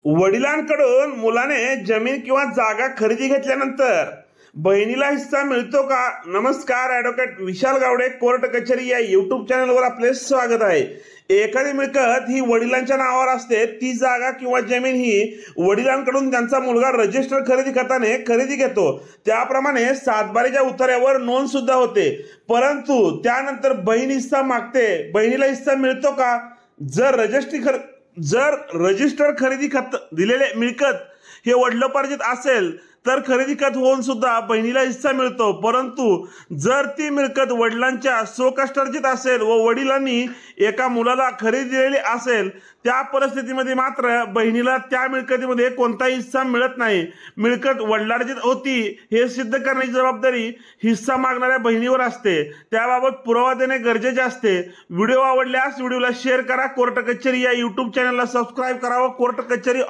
वडिलांकडून मुलाने जमीन किंवा जागा खरेदी घेतल्यानंतर बहिणीला हिस्सा मिळतो का? नमस्कार, ॲडव्होकेट विशाल गावडे, कोर्ट कचेरी या युट्यूब चॅनलवर आपले स्वागत आहे. एखादी मिळकत ही वडिलांच्या नावावर असते. ती जागा किंवा जमीन ही वडिलांकडून त्यांचा मुलगा रजिस्टर खरेदी खात्याने खरेदी घेतो. त्याप्रमाणे सातबारीच्या उतार्यावर नोंद सुद्धा होते. परंतु त्यानंतर बहीण हिस्सा मागते. बहिणीला हिस्सा मिळतो का? जर रजिस्टर खरेदी खत दिलेले मिळकत हे वडिलोपार्जित असेल तर खरेदी खत होऊन सुद्धा बहिणीला हिस्सा मिळतो. परंतु जर ती मिळकत वडिलांच्या स्वकष्टार्जित असेल व वडिलांनी एका मुलाला खरेदी दिलेली असेल, त्या परिस्थितीमध्ये मात्र बहिणीला त्या मिळकतीमध्ये कोणताही हिस्सा मिळत नाही. मिळकत वडिलार्जित होती हे सिद्ध करण्याची जबाबदारी हिस्सा मागणाऱ्या बहिणीवर असते. त्याबाबत पुरावा देणे गरजेचे असते. व्हिडिओ आवडल्यास व्हिडिओला शेअर करा. कोर्ट कचेरी या युट्यूब चॅनलला सबस्क्राईब करा व कोर्ट कचेरी